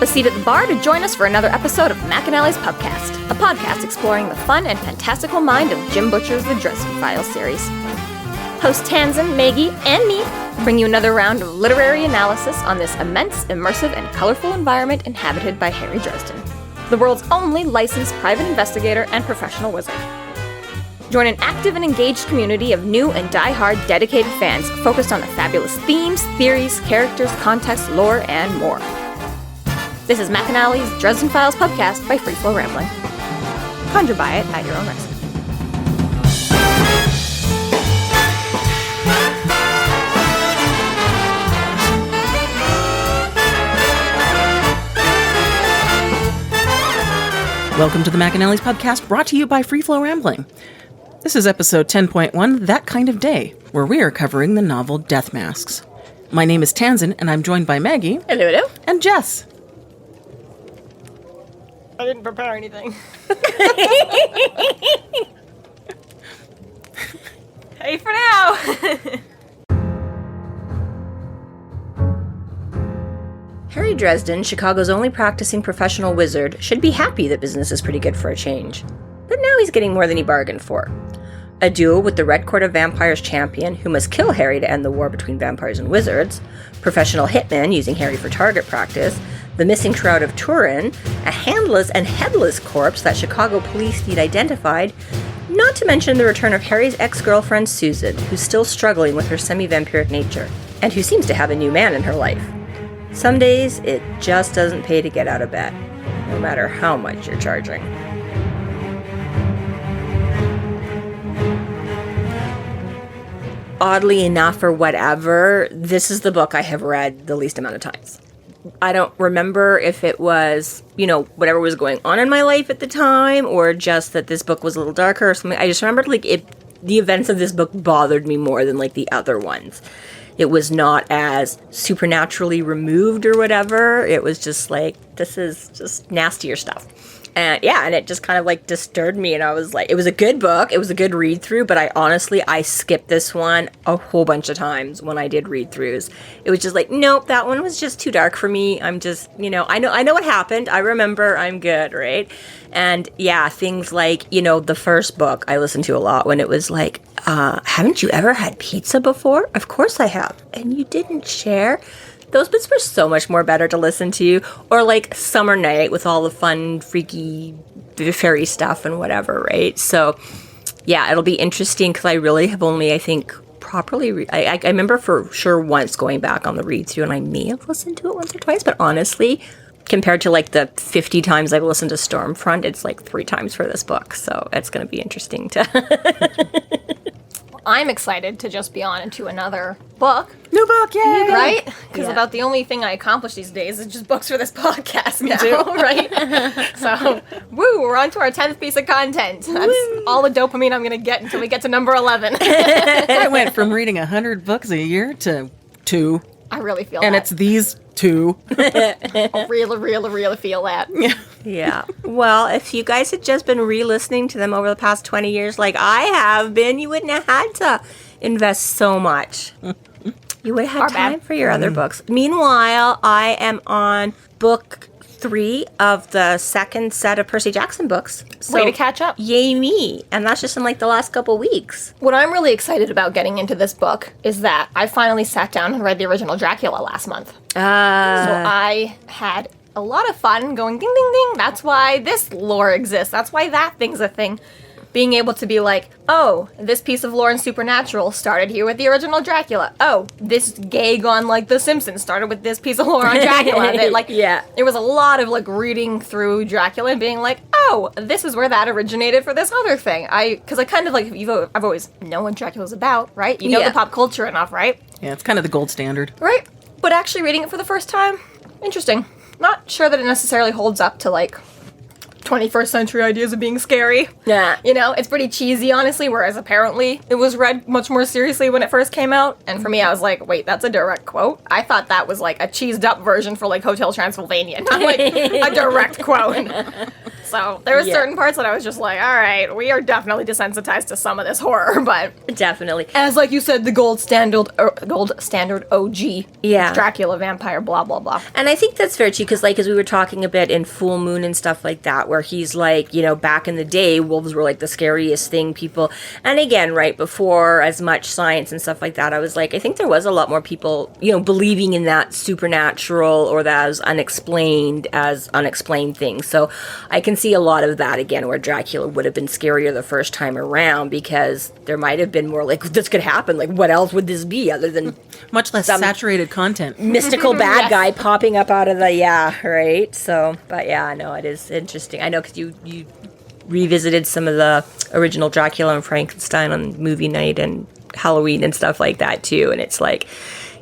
up a seat at the bar to join us for another episode of McAnally's Pubcast, a podcast exploring the fun and fantastical mind of Jim Butcher's The Dresden Files series. Hosts Tanzan, Maggie, and me bring you another round of literary analysis on this immense, immersive, and colorful environment inhabited by Harry Dresden, the world's only licensed private investigator and professional wizard. Join an active and engaged community of new and die-hard dedicated fans focused on the fabulous themes, theories, characters, context, lore, and more. This is McAnally's Dresden Files Pubcast by Free Flow Rambling. Conjure by it at your own risk. Welcome to the McAnally's Pubcast, brought to you by Free Flow Rambling. This is episode 10.1, That Kind of Day, where we are covering the novel Death Masks. My name is Tanzan, and I'm joined by Maggie. Hello, hello. And Jess. I didn't prepare anything. Hey for now. Harry Dresden, Chicago's only practicing professional wizard, should be happy that business is pretty good for a change. But now he's getting more than he bargained for. A duel with the Red Court of Vampires champion, who must kill Harry to end the war between vampires and wizards, professional hitmen using Harry for target practice, the missing shroud of Turin, a handless and headless corpse that Chicago police need identified, not to mention the return of Harry's ex-girlfriend Susan, who's still struggling with her semi-vampiric nature, and who seems to have a new man in her life. Some days, it just doesn't pay to get out of bed, no matter how much you're charging. Oddly enough, or whatever, this is the book I have read the least amount of times. I don't remember if it was, whatever was going on in my life at the time, or just that this book was a little darker or something. I just remembered, the events of this book bothered me more than, the other ones. It was not as supernaturally removed or whatever. It was just this is just nastier stuff. And it just kind of disturbed me, and I was it was a good book, it was a good read through, but I skipped this one a whole bunch of times when I did read throughs. It was just nope, that one was just too dark for me. I'm just, I know what happened. I remember, I'm good, right? And things the first book I listened to a lot when it was haven't you ever had pizza before? Of course I have. And you didn't share? Those bits were so much more better to listen to. Or Summer Night with all the fun, freaky, fairy stuff and whatever, right? So, it'll be interesting because I really have only, I think, properly... I remember for sure once going back on the read-through, and I may have listened to it once or twice, but honestly, compared to the 50 times I've listened to Stormfront, it's 3 times for this book. So it's going to be interesting to... I'm excited to just be on into another book. New book, yay! Right? Because about the only thing I accomplish these days is just books for this podcast now, right? So, we're on to our 10th piece of content. That's all the dopamine I'm going to get until we get to number 11. I went from reading 100 books a year to 2. I really feel and that. And it's these 2. I really feel that. Yeah. Well, if you guys had just been re-listening to them over the past 20 years like I have been, you wouldn't have had to invest so much. You would have had time for your other books. Meanwhile, I am on book 3 of the second set of Percy Jackson books. So, way to catch up. Yay me. And that's just in the last couple weeks. What I'm really excited about getting into this book is that I finally sat down and read the original Dracula last month. So I had a lot of fun going ding, ding, ding. That's why this lore exists. That's why that thing's a thing. Being able to be oh, this piece of lore in Supernatural started here with the original Dracula. Oh, this gag on, The Simpsons started with this piece of lore on Dracula. There was a lot of, reading through Dracula and being oh, this is where that originated for this other thing. Because I kind of, I've always known what Dracula's about, right? You know the pop culture enough, right? Yeah, it's kind of the gold standard. Right? But actually reading it for the first time, interesting. Not sure that it necessarily holds up to, 21st century ideas of being scary. Yeah. It's pretty cheesy, honestly, whereas apparently it was read much more seriously when it first came out. And for me, I was wait, that's a direct quote? I thought that was a cheesed up version for Hotel Transylvania, not a direct quote. So there were certain parts that I was just like, all right, we are definitely desensitized to some of this horror, but Definitely. as like you said, the gold standard OG, Yeah. Dracula vampire, blah blah blah. And I think that's fair too, because like as we were talking a bit in Full Moon and stuff like that, where he's like, back in the day, wolves were like the scariest thing people. And again, right before as much science and stuff like that, I was like, I think there was a lot more people, believing in that supernatural or that as unexplained things. So I can see a lot of that again, where Dracula would have been scarier the first time around because there might have been more like this could happen. Like, what else would this be other than Much less saturated content. mystical bad guy popping up out of the right? So, but yeah, no, it is interesting. I know because you revisited some of the original Dracula and Frankenstein on movie night and Halloween and stuff like that too, and it's like,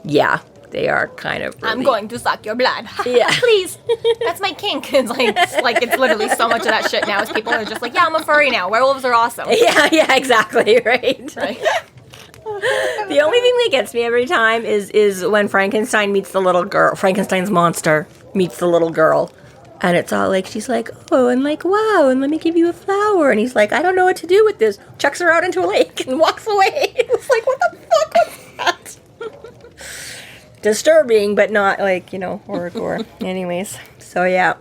yeah, they are kind of really... I'm going to suck your blood. Yeah. Please. That's my kink. It's it's literally so much of that shit now is people are just like, yeah, I'm a furry now. Werewolves are awesome. Yeah, exactly, right? Right. The only thing that gets me every time is when Frankenstein meets the little girl. Frankenstein's monster meets the little girl. And it's all like, she's like, oh, and like, wow, and let me give you a flower. And he's like, I don't know what to do with this. Chucks her out into a lake and walks away. It's like, what the fuck was that? Disturbing, but not like, horror gore. Anyways, so yeah.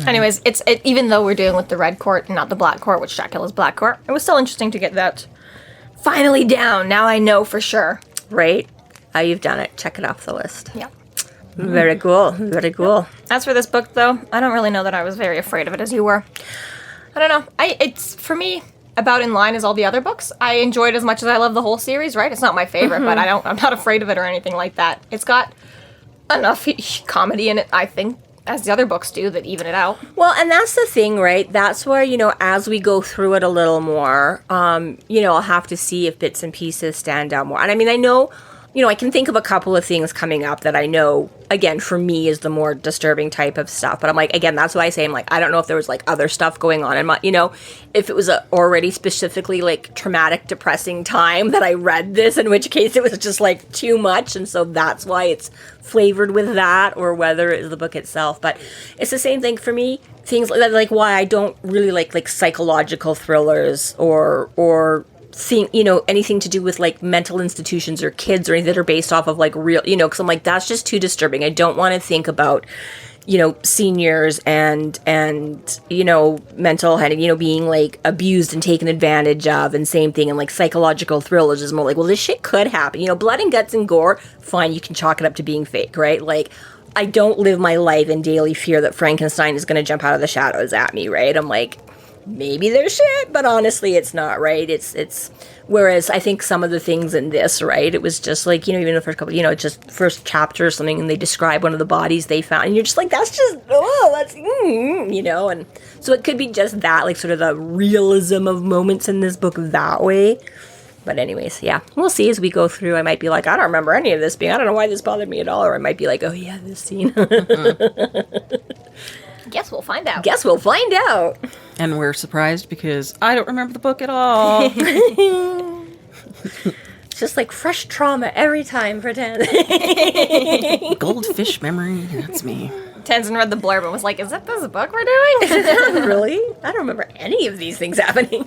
Anyways, it's even though we're dealing with the red court and not the black court, which Dracula's black court, it was still interesting to get that finally down. Now I know for sure. Right? You've done it. Check it off the list. Yeah. Very cool. Very cool. As for this book, though, I don't really know that I was very afraid of it as you were. I don't know. It's, for me, about in line as all the other books. I enjoyed as much as I love the whole series, right? It's not my favorite, but I'm not afraid of it or anything like that. It's got enough comedy in it, I think, as the other books do, that even it out. Well, and that's the thing, right? That's where, as we go through it a little more, I'll have to see if bits and pieces stand out more. And I mean, I know, I can think of a couple of things coming up that I know, again, for me is the more disturbing type of stuff. But I'm like, again, that's why I say, I'm like, I don't know if there was like other stuff going on in my, if it was a already specifically like traumatic, depressing time that I read this, in which case it was just like too much. And so that's why it's flavored with that, or whether it is the book itself. But it's the same thing for me. Things like why I don't really like psychological thrillers or think, anything to do with like mental institutions or kids or anything that are based off of like real, because I'm like, that's just too disturbing. I don't want to think about, seniors and mental health, being like abused and taken advantage of, and same thing. And like psychological thrillers is more like, well, this shit could happen. Blood and guts and gore, fine, you can chalk it up to being fake, right? Like, I don't live my life in daily fear that Frankenstein is going to jump out of the shadows at me, right? I'm like, maybe there's shit, but honestly, it's not, right? It's whereas I think some of the things in this, right, it was just like, even the first couple, just first chapter or something, and they describe one of the bodies they found, and you're just like, that's just, and so it could be just that, like, sort of the realism of moments in this book that way. But anyways, yeah, we'll see as we go through. I might be like, I don't remember any of this being, I don't know why this bothered me at all, or I might be like, oh yeah, this scene. Guess we'll find out. Guess we'll find out. And we're surprised because I don't remember the book at all. It's just like fresh trauma every time for Tan. Goldfish memory, that's me. Tenzin read the blurb and was like, is that this book we're doing? Really? I don't remember any of these things happening.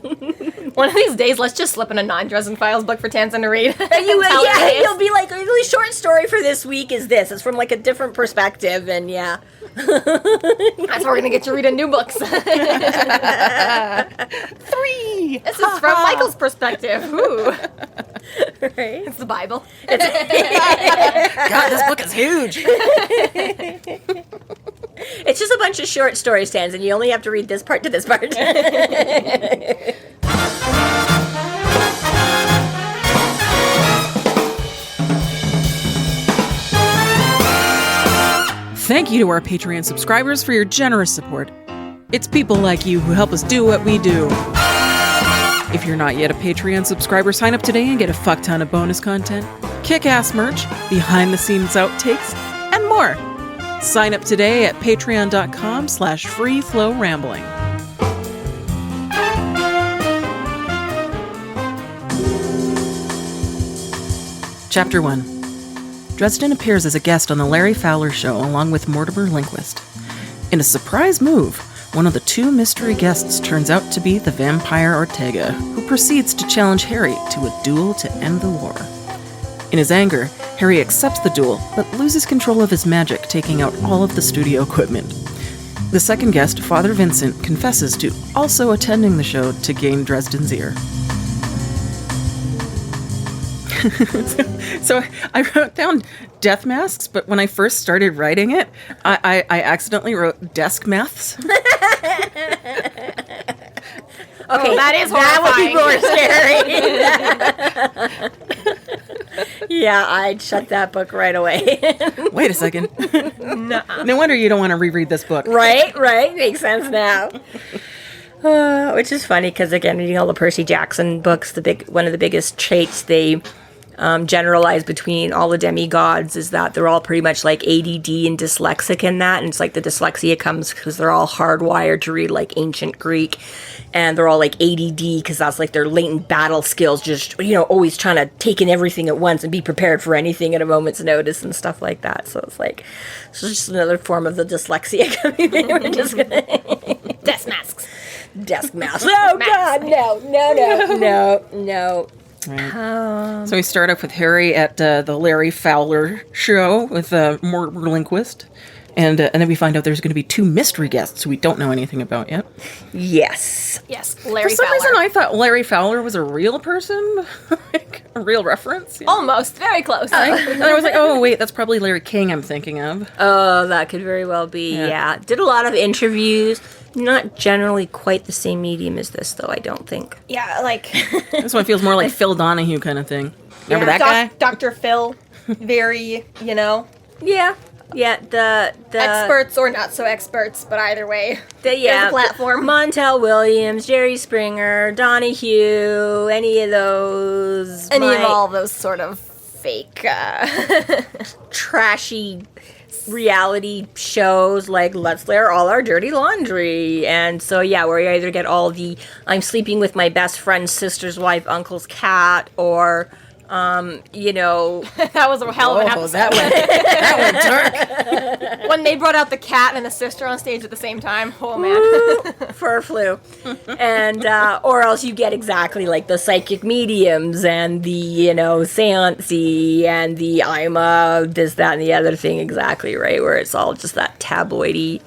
One of these days, let's just slip in a non-Dresden Files book for Tenzin to read. You'll be like, a really short story for this week is this. It's from like a different perspective, and yeah. That's how we're going to get you reading new books. 3! This is from Michael's perspective. Ooh. Right? It's the Bible. God, this book is huge. It's just a bunch of short story stands, and you only have to read this part to this part. Thank you to our Patreon subscribers for your generous support. It's people like you who help us do what we do. If you're not yet a Patreon subscriber, sign up today and get a fuck ton of bonus content, kick-ass merch, behind-the-scenes outtakes, and more. Sign up today at patreon.com/freeflowrambling. Chapter 1. Dresden appears as a guest on the Larry Fowler Show along with Mortimer Lindquist. In a surprise move, one of the two mystery guests turns out to be the vampire Ortega, who proceeds to challenge Harry to a duel to end the war. In his anger, Harry accepts the duel, but loses control of his magic, taking out all of the studio equipment. The second guest, Father Vincent, confesses to also attending the show to gain Dresden's ear. So I wrote down death masks, but when I first started writing it, I accidentally wrote desk maths. Okay, that is horrifying. That would be more scary. Yeah, I'd shut that book right away. Wait a second. No wonder you don't want to reread this book. Right, makes sense now. Which is funny because, again, reading all the Percy Jackson books, one of the biggest traits they generalize between all the demigods is that they're all pretty much like ADD and dyslexic in that, and it's like the dyslexia comes because they're all hardwired to read like ancient Greek, and they're all like ADD because that's like their latent battle skills, just always trying to take in everything at once and be prepared for anything at a moment's notice and stuff like that. So it's just another form of the dyslexia coming in. We're just gonna Death masks. desk mouse. Oh God, no. Right. So we start off with Harry at the Larry Fowler show with Mortimer Lindquist. And then we find out there's going to be two mystery guests who we don't know anything about yet. Yes. Larry For some Fowler. reason, I thought Larry Fowler was a real person, like a real reference. Almost. Very close. And I was like, oh, wait, that's probably Larry King I'm thinking of. Oh, that could very well be. Yeah. Did a lot of interviews. Not generally quite the same medium as this, though, I don't think. Yeah, like... This one feels more like Phil Donahue kind of thing. Remember that guy? Dr. Phil. Very, Yeah. Yeah, the experts or not so experts, but either way, there's a platform. Montel Williams, Jerry Springer, Donahue, any of all those sort of fake, trashy reality shows like Let's Air All Our Dirty Laundry. And so, where you either get all the I'm sleeping with my best friend's sister's wife, uncle's cat, or... that was a hell of an episode. That went dark. When they brought out the cat and the sister on stage at the same time. Oh, man. Fur flew. And, or else you get exactly like the psychic mediums and the, seancey and the I'm a this, that, and the other thing exactly, right? Where it's all just that tabloidy.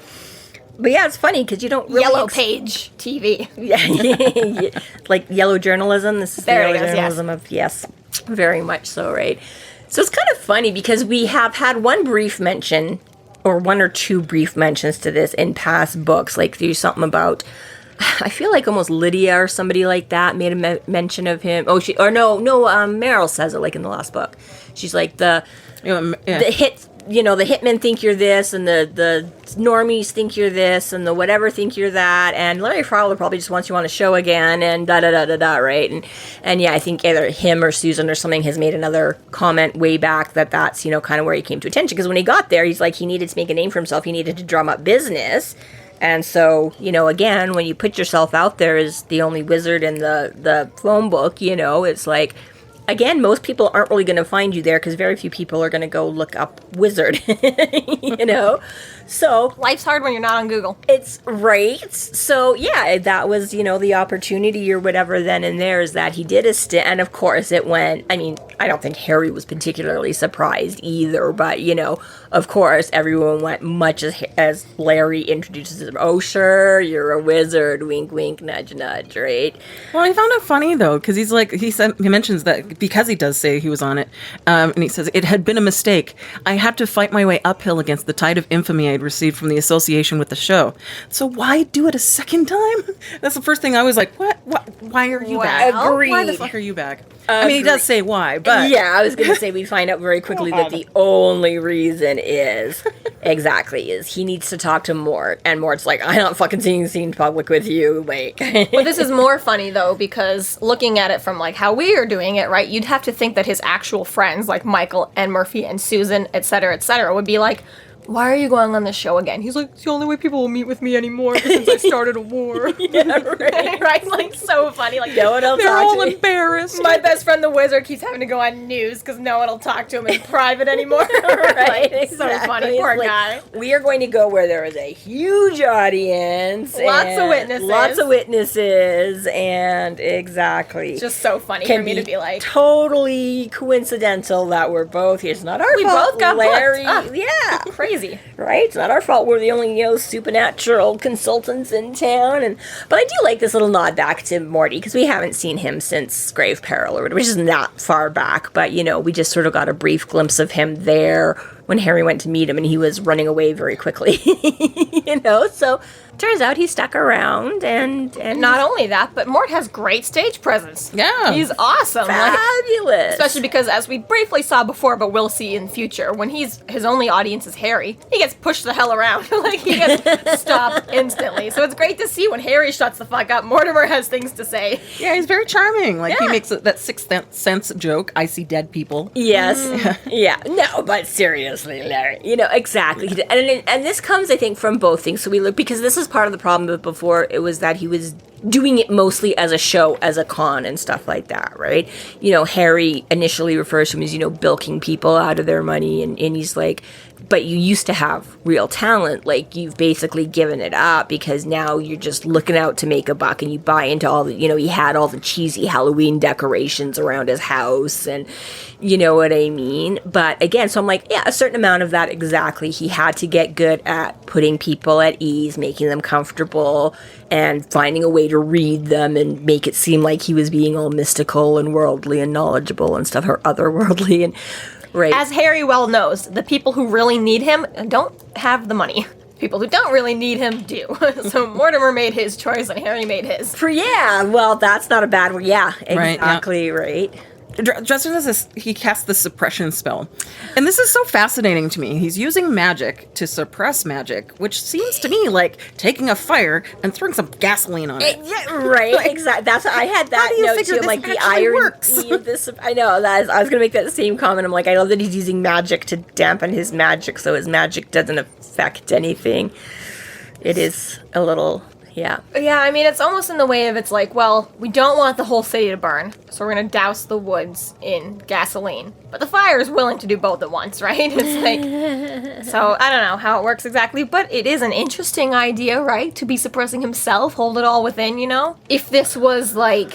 But yeah, it's funny because you don't really... Yellow Page TV. Yeah. Like yellow journalism. This is there the yellow journalism of... Yes. Very much so, right? So it's kind of funny because we have had one brief mention or one or two brief mentions to this in past books. Like there's something about, I feel like almost Lydia or somebody like that made a mention of him. Meryl says it like in the last book. She's like the hitmen think you're this, and the normies think you're this, and the whatever think you're that, and Larry Fowler probably just wants you on a show again, and da-da-da-da-da, right? And yeah, I think either him or Susan or something has made another comment way back that's, kind of where he came to attention, because when he got there, he's like, he needed to make a name for himself, he needed to drum up business, and so, again, when you put yourself out there as the only wizard in the phone book, it's like... Again, most people aren't really going to find you there because very few people are going to go look up wizard, So... Life's hard when you're not on Google. It's right. So, yeah, that was, the opportunity or whatever then and there is that he did a stint. And, of course, it went... I mean, I don't think Harry was particularly surprised either. But, of course, everyone went much as Larry introduces him. Oh, sure, you're a wizard. Wink, wink, nudge, nudge, right? Well, I found it funny, though, because he mentions that because he does say he was on it, and he says, it had been a mistake. I had to fight my way uphill against the tide of infamy I'd received from the association with the show. So why do it a second time? That's the first thing I was like, what? Why are you back? Agreed. Why the fuck are you back? I mean, he does say why, but... Yeah, I was going to say we find out very quickly that the only reason is he needs to talk to Mort, and Mort's like, I'm not fucking seeing public with you, like... Well, this is more funny, though, because looking at it from, like, how we are doing it, right, you'd have to think that his actual friends, like Michael and Murphy and Susan, et cetera, would be like, why are you going on this show again? He's like, it's the only way people will meet with me anymore since I started a war. Yeah, right. Right? Like, so funny. Like, No one will They're talk all to me. embarrassed. my best friend, the wizard, keeps having to go on news because no one will talk to him in private anymore. Right, Like, so funny. exactly. Poor It's like, guy. we are going to go where there is a huge audience. Lots of and witnesses. Lots of witnesses, and exactly. It's just so funny can for me to be like, totally coincidental that we're both here. It's not our we fault. both got Larry. booked. Ah. Yeah. crazy. Right? It's not our fault. We're the only, supernatural consultants in town. But I do like this little nod back to Morty because we haven't seen him since Grave Peril, which is not far back. But, we just sort of got a brief glimpse of him there when Harry went to meet him and he was running away very quickly. So turns out he stuck around and Not only that, but Mort has great stage presence. Yeah. He's awesome. Like, fabulous. especially because, as we briefly saw before, but we'll see in future, when his only audience is Harry, he gets pushed the hell around. Like, he gets stopped instantly. So it's great to see when Harry shuts the fuck up, Mortimer has things to say. Yeah, he's very charming. Like, he Yeah. makes that Sixth Sense joke, I see dead people. Yes. Yeah. No, but seriously, Larry. Exactly. And this comes, I think, from both things. So we look, because this is part of the problem, but before it was that he was doing it mostly as a show, as a con and stuff like that, right? Harry initially refers to him as, bilking people out of their money. And he's like, but you used to have real talent. Like, you've basically given it up because now you're just looking out to make a buck and you buy into all the, he had all the cheesy Halloween decorations around his house and you know what I mean? But again, so I'm like, yeah, a certain amount of that exactly. He had to get good at putting people at ease, making them comfortable, and finding a way to read them and make it seem like he was being all mystical and worldly and knowledgeable and stuff, or otherworldly and right. As Harry well knows, the people who really need him don't have the money. People who don't really need him do. So Mortimer made his choice and Harry made his. Yeah, well, that's not a bad one. Yeah, Right, exactly right. Dresden does this, he casts the suppression spell. And this is so fascinating to me. He's using magic to suppress magic, which seems to me like taking a fire and throwing some gasoline on it. Yeah, right, exactly. That's I had that How do you note figure too. I'm this like the actually irony works? of this. I know that I was going to make that same comment. I'm like, I love that he's using magic to dampen his magic, so his magic doesn't affect anything. It is a little. Yeah. Yeah, I mean, it's almost in the way of it's like, well, we don't want the whole city to burn, so we're going to douse the woods in gasoline. But the fire is willing to do both at once, right? It's like, so I don't know how it works exactly, but it is an interesting idea, right? To be suppressing himself, hold it all within, If this was like,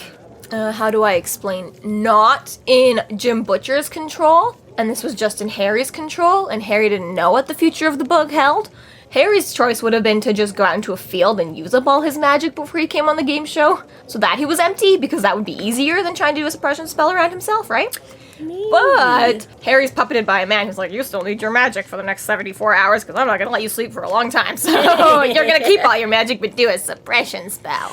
how do I explain, not in Jim Butcher's control, and this was just in Harry's control, and Harry didn't know what the future of the book held, Harry's choice would have been to just go out into a field and use up all his magic before he came on the game show, so that he was empty, because that would be easier than trying to do a suppression spell around himself, right? Maybe. But Harry's puppeted by a man who's like, you still need your magic for the next 74 hours, because I'm not going to let you sleep for a long time, so you're going to keep all your magic, but do a suppression spell.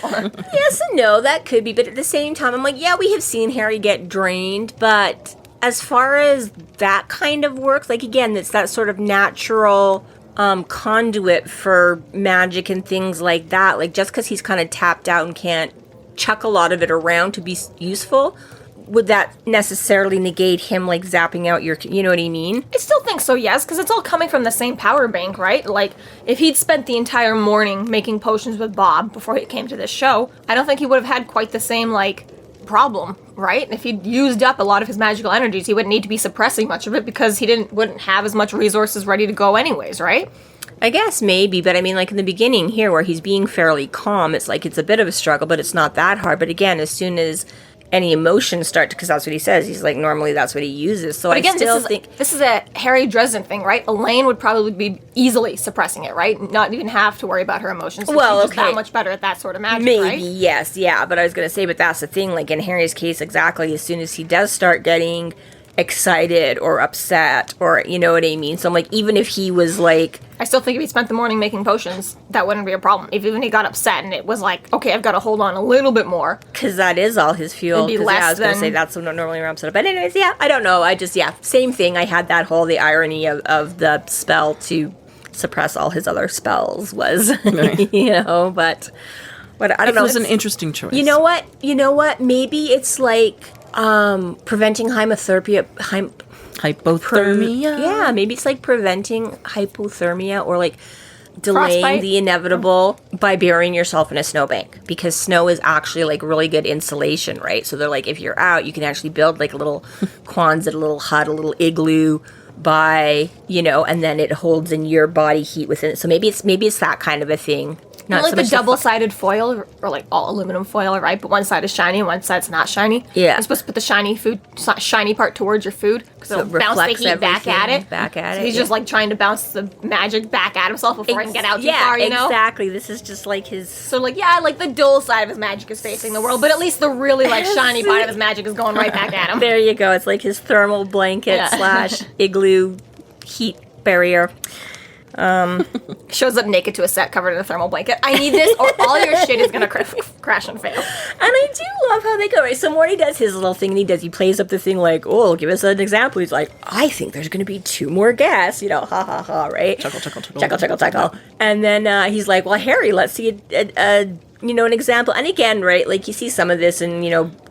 Yes and no, that could be, but at the same time, I'm like, yeah, we have seen Harry get drained, but as far as that kind of works, like, again, it's that sort of natural conduit for magic and things like that. Like, just because he's kind of tapped out and can't chuck a lot of it around to be useful, would that necessarily negate him, like, zapping out your, you know what I mean? I still think so, yes, because it's all coming from the same power bank, right? Like, if he'd spent the entire morning making potions with Bob before he came to this show, I don't think he would have had quite the same, like, problem, right? If he'd used up a lot of his magical energies, he wouldn't need to be suppressing much of it because he wouldn't have as much resources ready to go anyways, right? I guess maybe, but I mean, like in the beginning here where he's being fairly calm, it's like it's a bit of a struggle, but it's not that hard. But again, as soon as any emotions start, because that's what he says, he's like, normally that's what he uses. So but again, I still think this is a Harry Dresden thing, right? Elaine would probably be easily suppressing it, right? Not even have to worry about her emotions. Well, she's just okay. that much better at that sort of magic, maybe, right? yes, yeah. But I was going to say, but that's the thing, like in Harry's case, exactly, as soon as he does start getting excited or upset or, you know what I mean? So I'm like, even if he was like, I still think if he spent the morning making potions, that wouldn't be a problem. If even he got upset and it was like, okay, I've got to hold on a little bit more. because that is all his fuel. It'd be 'Cause, less yeah, I was going to than- say that's what normally where I'm set up. But anyways, yeah, I don't know. I just, yeah, same thing. I had that whole, the irony of the spell to suppress all his other spells was, Right. but I don't It know. was an interesting choice. You know what? Maybe it's like Preventing hypothermia. Hypothermia. Yeah, maybe it's like preventing hypothermia or like delaying Frostbite. the inevitable by burying yourself in a snowbank, because snow is actually like really good insulation, right? So they're like, if you're out, you can actually build like a little Quonset, a little hut, a little igloo by, and then it holds in your body heat within it. So maybe it's that kind of a thing. Not like so the much double-sided foil, or like all aluminum foil, right? But one side is shiny, one side's not shiny. Yeah. You're supposed to put the shiny part towards your food, because it'll it bounce the reflects heat back at everything it. back at So it, he's just like trying to bounce the magic back at himself before he can get out too far, you know? Exactly. This is just like his. So like, yeah, like the dull side of his magic is facing the world, but at least the really like shiny part of his magic is going right back at him. There you go. It's like his thermal blanket / igloo heat barrier. Shows up naked to a set covered in a thermal blanket. I need this, or all your shit is gonna crash and fail. And I do love how they go, right? So Morty does his little thing, and he plays up the thing like, oh, give us an example. He's like, I think there's going to be 2 more guests, ha ha ha, right? Chuckle, chuckle, chuckle. Chuckle, chuckle, chuckle. And then he's like, well, Harry, let's see an example. And again, right, like you see some of this in,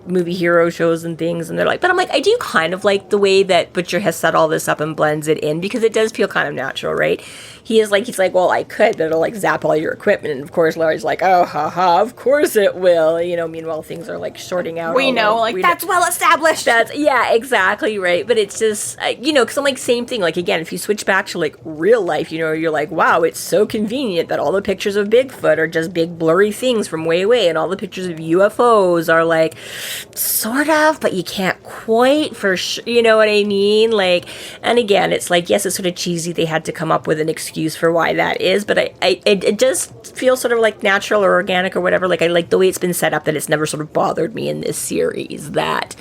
movie hero shows and things, and they're like, but I'm like, I do kind of like the way that Butcher has set all this up and blends it in, because it does feel kind of natural, right? He's like, well, I could, but it'll like zap all your equipment. And of course, Larry's like, oh, haha, of course it will. Meanwhile, things are like sorting out. We know, like, that's well established. Yeah, exactly, right. But it's just, because I'm like, same thing. Like, again, if you switch back to like real life, you're like, wow, it's so convenient that all the pictures of Bigfoot are just big blurry things from way away. And all the pictures of UFOs are like, sort of, but you can't quite for sure. You know what I mean? Like, and again, it's like, yes, it's sort of cheesy. They had to come up with an excuse for why that is, but it just feels sort of like natural or organic or whatever. Like, I like the way it's been set up, that it's never sort of bothered me in this series that,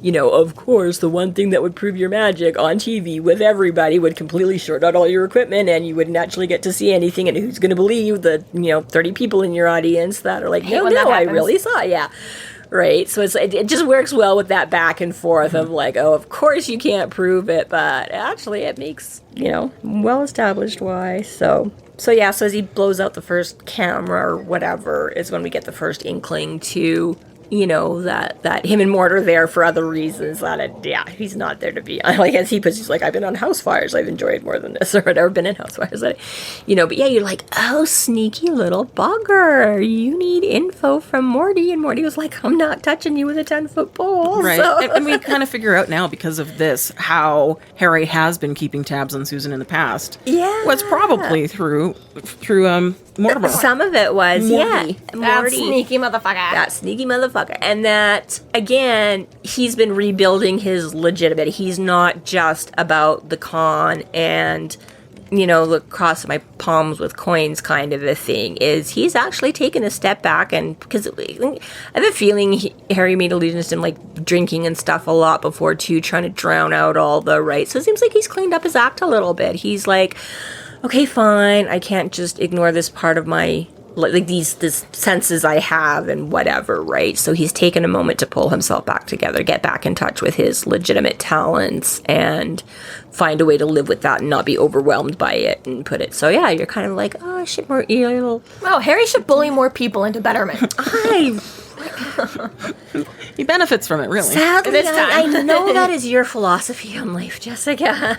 of course, the one thing that would prove your magic on TV with everybody would completely short out all your equipment, and you wouldn't actually get to see anything. And who's going to believe the 30 people in your audience that are like, no, I really saw it. Yeah. Right, so it just works well with that back and forth of like, oh, of course you can't prove it, but actually it makes, well established why. So as he blows out the first camera or whatever is when we get the first inkling to, that him and Mort are there for other reasons. He's not there to be, like, as he puts, he's like, I've been on house fires, I've enjoyed more than this, or I've never been in house fires. But yeah, you're like, oh, sneaky little bugger, you need info from Morty. And Morty was like, I'm not touching you with a 10-foot pole. Right. So. And we kind of figure out now, because of this, how Harry has been keeping tabs on Susan in the past. Yeah. Was probably through Mortimer. Some of it was, Morty. yeah. That Morty. sneaky motherfucker. That sneaky motherfucker. And that, again, he's been rebuilding his legitimate. He's not just about the con and, the cross of my palms with coins kind of a thing. He's actually taken a step back, and because I have a feeling Harry made allusions to him, like, drinking and stuff a lot before, too, trying to drown out all the right. So it seems like he's cleaned up his act a little bit. He's like, okay, fine, I can't just ignore this part of my, like, these senses I have and whatever, right? So he's taken a moment to pull himself back together, get back in touch with his legitimate talents, and find a way to live with that and not be overwhelmed by it and put it. So yeah, you're kind of like, oh shit, more little. Wow, Harry should bully more people into betterment. He benefits from it, really. Sadly, This time. I know that is your philosophy on life, Jessica.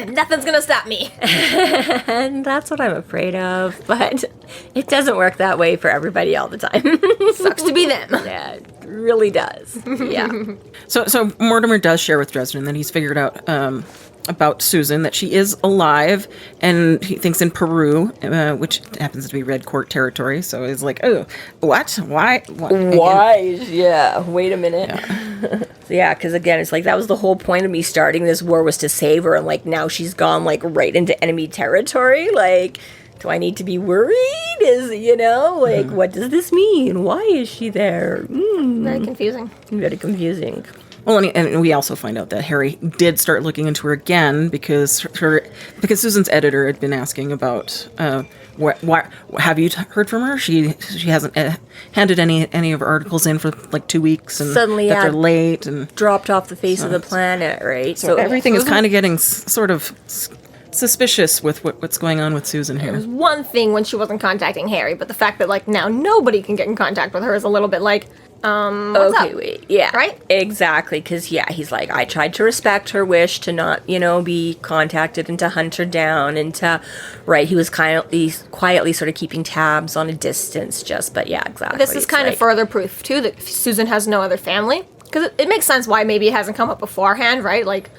Nothing's gonna stop me. And that's what I'm afraid of. But it doesn't work that way for everybody all the time. Sucks to be them. Yeah, it really does. Yeah. So Mortimer does share with Dresden that he's figured out about Susan, that she is alive, and he thinks in Peru, which happens to be Red Court territory. So he's like, oh, what? Why? Why? Yeah, wait a minute. Yeah, because again, it's like that was the whole point of me starting this war, was to save her, and like now she's gone like right into enemy territory. Like, do I need to be worried? What does this mean? Why is she there? Very confusing. Very confusing. Well, and we also find out that Harry did start looking into her again because Susan's editor had been asking about why have you heard from her? She hasn't handed any of her articles in for like 2 weeks, and Suddenly, that they're late and dropped off the face of the planet, right? so everything is kind of getting sort of suspicious with what's going on with Susan here. One thing when she wasn't contacting Harry, but the fact that like now nobody can get in contact with her is a little bit like, What's up? Wait, yeah, Right? exactly, because he's like, I tried to respect her wish to not, be contacted and to hunt her down and to, right, he was quietly sort of keeping tabs on a distance, but yeah, exactly. This is kind of further proof, too, that Susan has no other family. Because it makes sense why maybe it hasn't come up beforehand, right? Like,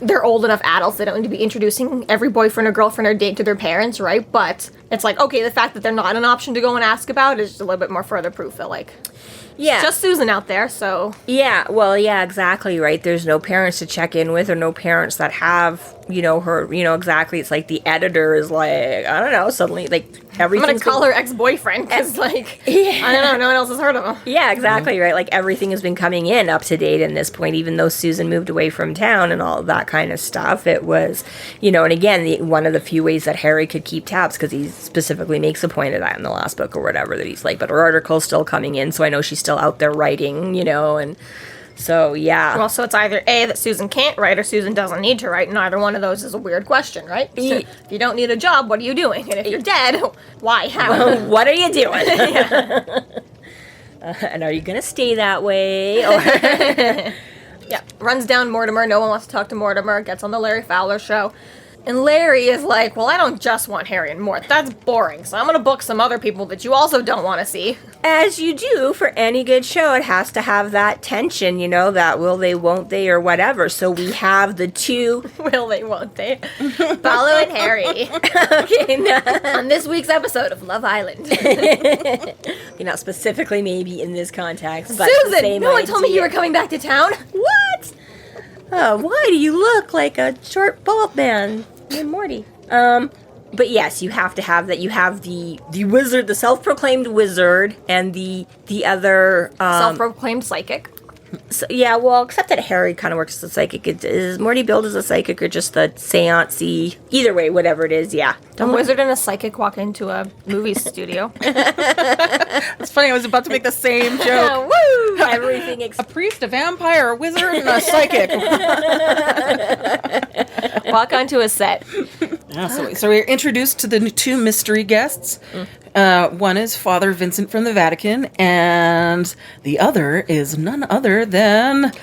they're old enough adults, they don't need to be introducing every boyfriend or girlfriend or date to their parents, right? But it's like, okay, the fact that they're not an option to go and ask about is just a little bit more further proof that, like, yeah, just Susan out there, so. Yeah, well, yeah, exactly, right? There's no parents to check in with or no parents that have, her, exactly. It's like the editor is like, I don't know, suddenly, like, everything's... I'm gonna call her ex-boyfriend, because, like, I don't know, no one else has heard of him. Yeah, exactly, right? Like, everything has been coming in up to date in this point, even though Susan moved away from town and all of that kind of stuff. It was, and again, one of the few ways that Harry could keep tabs, because he specifically makes a point of that in the last book or whatever, that he's like, but her article's still coming in, so I know she's still out there writing, and so yeah. Well, so it's either A, that Susan can't write, or Susan doesn't need to write, and either one of those is a weird question, right? So if you don't need a job, what are you doing? And if you're dead, why? How? What are you doing? And are you gonna stay that way? Yeah, runs down Mortimer, no one wants to talk to Mortimer, gets on the Larry Fowler show. And Larry is like, well, I don't just want Harry and Mort. That's boring. So I'm going to book some other people that you also don't want to see. As you do for any good show, it has to have that tension, that will they, won't they, or whatever. So we have the two... Will they, won't they? Paolo and Harry. Okay, on this week's episode of Love Island. Not specifically maybe in this context, but Susan, no one told me you were coming back to town. What? Why do you look like a short bald man named Morty? But yes, you have to have that. You have the wizard, the self-proclaimed wizard, and the other... self-proclaimed psychic. So, yeah, well, except that Harry kind of works as a psychic. Is Morty billed as a psychic or just the seance-y? Either way, whatever it is, yeah. A wizard and a psychic walk into a movie studio. It's funny, I was about to make the same joke. Woo! Everything a priest, a vampire, a wizard, and a psychic. Walk onto a set. Yeah, so we're introduced to the two mystery guests. One is Father Vincent from the Vatican, and the other is none other than...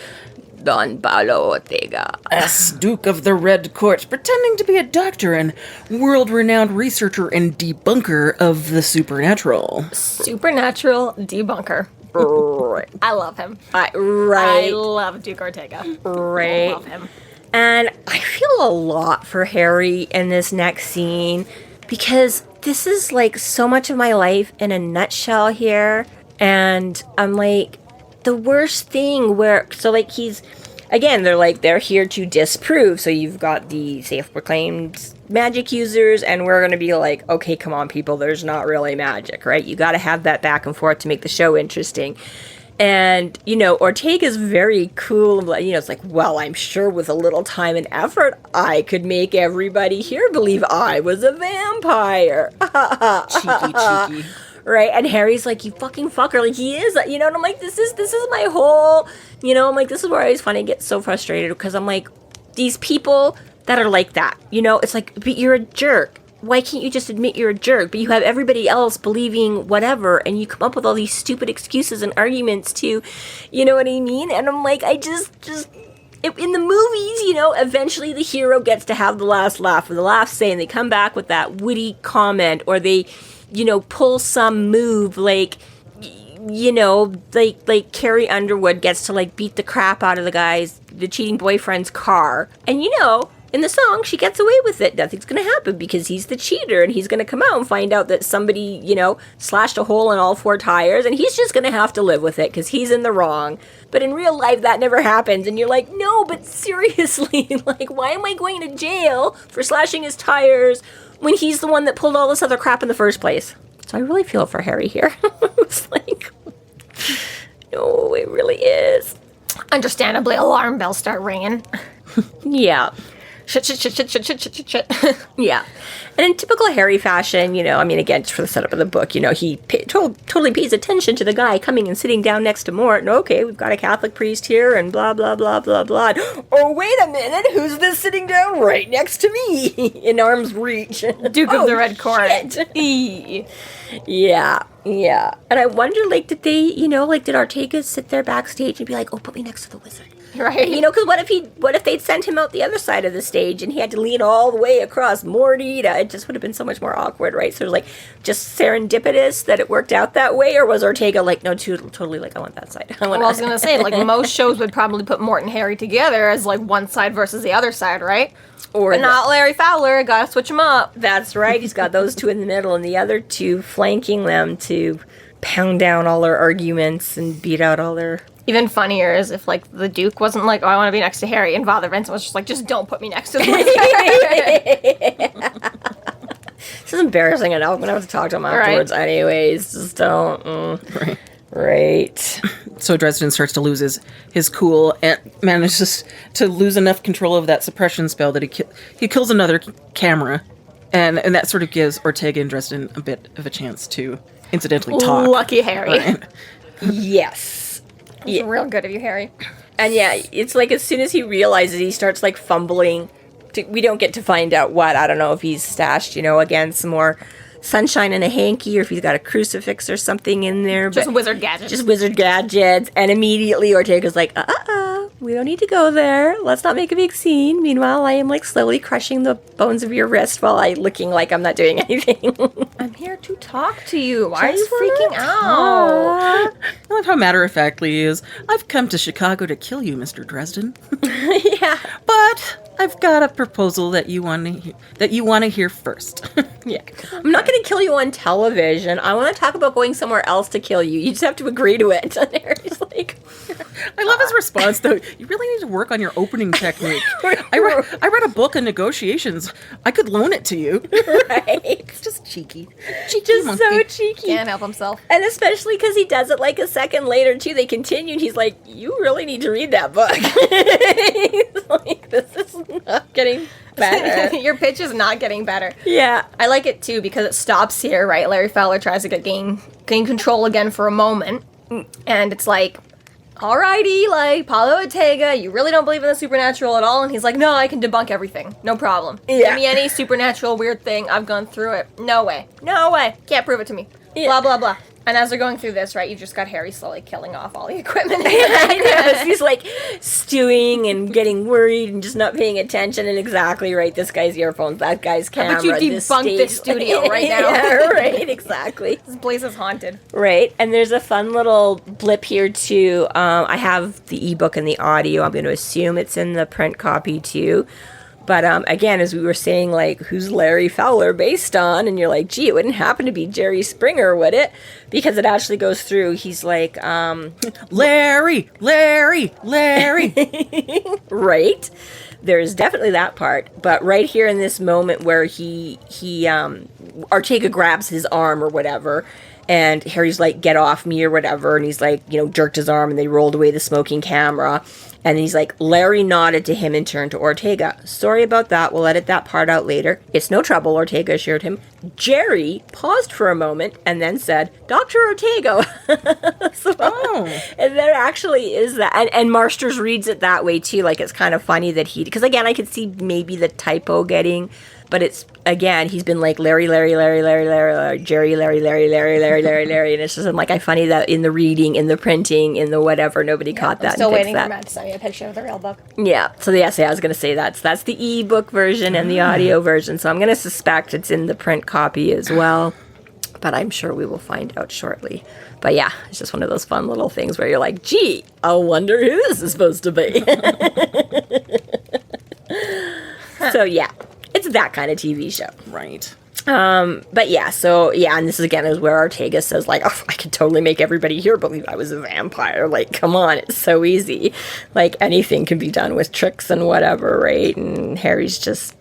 Don Paulo Ortega. Yes, Duke of the Red Court, pretending to be a doctor and world-renowned researcher and debunker of the supernatural. Supernatural debunker. Right. I love him. Right. I love Duke Ortega. Right. I love him. And I feel a lot for Harry in this next scene because this is like so much of my life in a nutshell here. And I'm like, the worst thing he's, again, they're here to disprove. So you've got the self-proclaimed magic users, and we're going to be like, okay, come on, people, there's not really magic, right? You got to have that back and forth to make the show interesting. And, Ortega's very cool. It's like, well, I'm sure with a little time and effort, I could make everybody here believe I was a vampire. Cheeky. Right? And Harry's like, you fucking fucker. Like, he is, and I'm like, this is my whole, I'm like, this is where I always find I get so frustrated because I'm like, these people that are like that, it's like, but you're a jerk. Why can't you just admit you're a jerk? But you have everybody else believing whatever, and you come up with all these stupid excuses and arguments to, you know what I mean? And I'm like, in the movies, eventually the hero gets to have the last laugh or the last say, and they come back with that witty comment, or they, pull some move like Carrie Underwood gets to like beat the crap out of the cheating boyfriend's car. And in the song, she gets away with it. Nothing's going to happen because he's the cheater, and he's going to come out and find out that somebody, slashed a hole in all 4 tires, and he's just going to have to live with it because he's in the wrong. But in real life, that never happens, and you're like, no, but seriously, like, why am I going to jail for slashing his tires when he's the one that pulled all this other crap in the first place? So I really feel for Harry here. It's like, no, it really is. Understandably, alarm bells start ringing. Yeah. shit. Yeah. And in typical Harry fashion, I mean, again, just for the setup of the book, he totally pays attention to the guy coming and sitting down next to Morton. Okay, we've got a Catholic priest here and blah, blah, blah, blah, blah. Oh, wait a minute. Who's this sitting down right next to me in arm's reach? Duke of the Red Court. Yeah. And I wonder, did they, did Ortega sit there backstage and be like, oh, put me next to the wizard? Right. Because what if they'd sent him out the other side of the stage and he had to lean all the way across Morty? It just would have been so much more awkward, right? So it was just serendipitous that it worked out that way, or was Ortega no, totally I want that side. I was gonna say, most shows would probably put Mort and Harry together as one side versus the other side, right? But not Larry Fowler. Gotta switch them up. That's right. He's got those two in the middle and the other two flanking them to pound down all their arguments and beat out all their... Even funnier is if, the Duke wasn't oh, I want to be next to Harry, and Father Vincent was just just don't put me next to him. This is embarrassing enough. I'm going to have to talk to him afterwards anyways. Just don't... Right. So Dresden starts to lose his cool and manages to lose enough control of that suppression spell that he kills another camera. And that sort of gives Ortega and Dresden a bit of a chance to incidentally talk. Lucky Harry. Right? Yes. It's real good of you, Harry. And yeah, it's as soon as he realizes, he starts fumbling. We don't get to find out what. I don't know if he's stashed, again, some more sunshine in a hanky, or if he's got a crucifix or something in there. Just wizard gadgets. Just wizard gadgets. And immediately Ortega's like, we don't need to go there. Let's not make a big scene. Meanwhile, I am slowly crushing the bones of your wrist while looking like I'm not doing anything. I'm here to talk to you. Why are you freaking out? I love how matter-of-factly he is. I've come to Chicago to kill you, Mr. Dresden. Yeah. But I've got a proposal that you want to hear first. Yeah. I'm not going to kill you on television. I want to talk about going somewhere else to kill you. You just have to agree to it. And Harry's I love his response, though. You really need to work on your opening technique. I read a book on negotiations. I could loan it to you. Right. It's just cheeky. Just monkey. so cheeky. Can't help himself. And especially because he does it a second later, too. They continue, and he's like, you really need to read that book. He's this is not getting better. Your pitch is not getting better. Yeah. I like it, too, because it stops here, right? Larry Fowler tries to gain control again for a moment. And it's alrighty, Paulo Ortega, you really don't believe in the supernatural at all? And he's like, no, I can debunk everything. No problem. Yeah. Give me any supernatural weird thing. I've gone through it. No way. No way. Can't prove it to me. Yeah. Blah, blah, blah. And as they're going through this, right, you've just got Harry slowly killing off all the equipment. I know. He's stewing and getting worried and just not paying attention. And exactly right, this guy's earphones, that guy's camera. But you debunked this studio right now. Yeah, right, exactly. This place is haunted. Right, and there's a fun little blip here too. I have the ebook and the audio. I'm going to assume it's in the print copy too. But again, as we were saying, who's Larry Fowler based on? And you're like, gee, it wouldn't happen to be Jerry Springer, would it? Because it actually goes through. He's like, Larry. Right. There's definitely that part. But right here in this moment where he Ortega grabs his arm or whatever, and Harry's like, get off me or whatever. And he's jerked his arm, and they rolled away the smoking camera. And he's like, Larry nodded to him and turned to Ortega. Sorry about that. We'll edit that part out later. It's no trouble, Ortega assured him. Jerry paused for a moment and then said, Dr. Ortega. And there actually is that. And Marsters reads it that way, too. It's kind of funny that because again, I could see maybe the typo getting... But it's, again, he's been Larry, Jerry, Larry, and it's just I funny that in the reading, in the printing, in the whatever, nobody caught that. I'm still waiting that. for Matt to send me a picture of the real book. Yeah, so I was going to say that's the ebook version and the audio version, so I'm going to suspect it's in the print copy as well, but I'm sure we will find out shortly. But yeah, it's just one of those fun little things where you're like, gee, I wonder who this is supposed to be. So yeah. It's that kind of TV show. Right. But yeah, and this is where Ortega says, I could totally make everybody here believe I was a vampire. Come on, it's so easy. Anything can be done with tricks and whatever, right? And Harry's just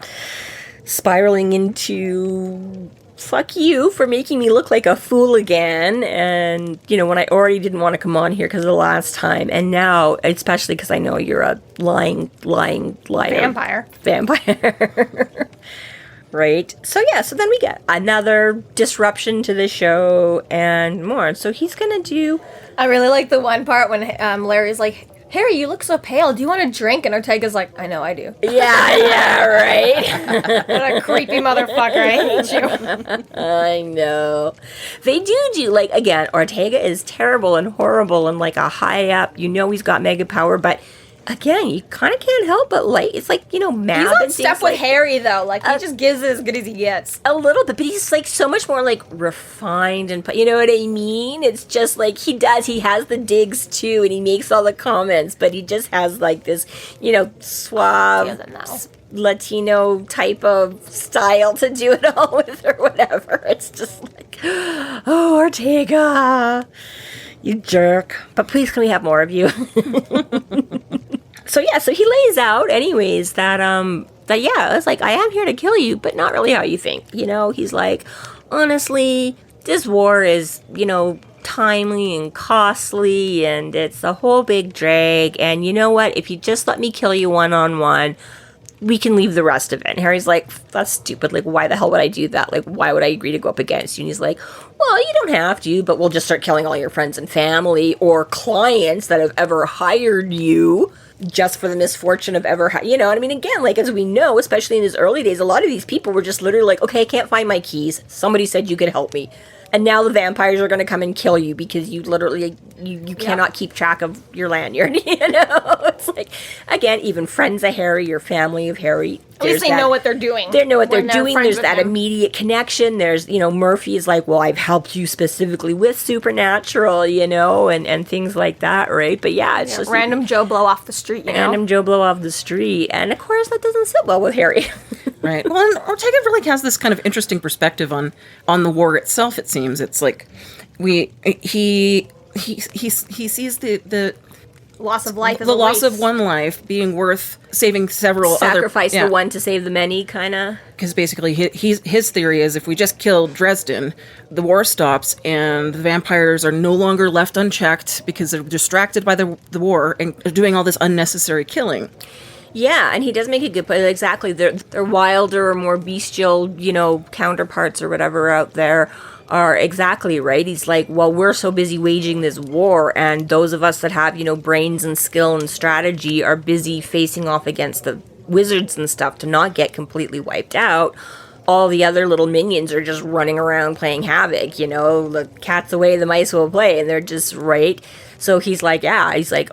spiraling into fuck you for making me look like a fool again. And, when I already didn't want to come on here because of the last time. And now, especially because I know you're a lying liar. Vampire. Right? So then we get another disruption to the show and more. So he's going to do... I really like the one part when Larry's like, Harry, you look so pale. Do you want a drink? And Ortega's like, I know I do. Yeah, right? What a creepy motherfucker. I hate you. I know. They do, like, again, Ortega is terrible and horrible and like a high up. He's got mega power, but again, you kind of can't help but like, it's like, mad. He's on step with Harry, though. Like, he just gives it as good as he gets. A little bit, but he's like so much more like refined and, you know what I mean? It's just like he has the digs too, and he makes all the comments, but he just has like this, suave Latino type of style to do it all with or whatever. It's just like, oh, Ortega, you jerk. But please, can we have more of you? So he lays out anyways that it's like, I am here to kill you, but not really how you think. He's like, honestly, this war is, timely and costly, and it's a whole big drag, and you know what? If you just let me kill you one-on-one, we can leave the rest of it. And Harry's like, that's stupid. Like, why the hell would I do that? Like, why would I agree to go up against you? And he's like, well, you don't have to, but we'll just start killing all your friends and family or clients that have ever hired you just for the misfortune of ever, again, like, as we know, especially in his early days, a lot of these people were just literally like, okay, I can't find my keys. Somebody said you could help me. And now the vampires are going to come and kill you because you literally, you cannot keep track of your lanyard, It's like, again, even friends of Harry, your family of Harry. At least they know what they're doing. They know what they're doing. There's that immediate connection. There's, Murphy is like, well, I've helped you specifically with Supernatural, and things like that, right? But yeah, it's just... Random Joe Blow off the street, Random Joe Blow off the street. And of course, that doesn't sit well with Harry. Right. Well, and Ortega really has this kind of interesting perspective on the war itself, it seems. It's like, he sees the loss of life as the loss of one life being worth saving several sacrifice the one to save the many, kind of. Because basically his theory is if we just kill Dresden, the war stops and the vampires are no longer left unchecked because they're distracted by the war and are doing all this unnecessary killing. Yeah, and he does make a good point. Exactly. They're wilder or more bestial, counterparts or whatever out there are exactly right. He's like, well, we're so busy waging this war, and those of us that have, brains and skill and strategy are busy facing off against the wizards and stuff to not get completely wiped out. All the other little minions are just running around playing havoc, the cat's away, the mice will play, and they're just right. So he's like,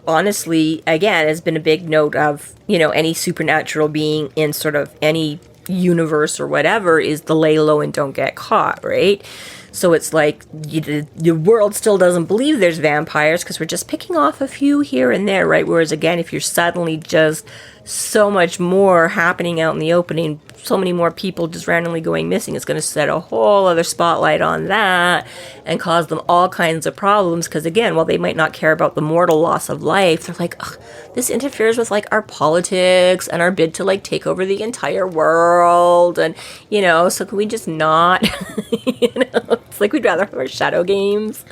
honestly, again, has been a big note of, any supernatural being in sort of any universe or whatever is the lay low and don't get caught, right? So it's like the world still doesn't believe there's vampires because we're just picking off a few here and there, right? Whereas again, if you're suddenly just so much more happening out in the opening, so many more people just randomly going missing, it's going to set a whole other spotlight on that and cause them all kinds of problems. Because again, while they might not care about the mortal loss of life, they're like, ugh, this interferes with like our politics and our bid to like take over the entire world. And, so can we just not, it's like we'd rather have our shadow games.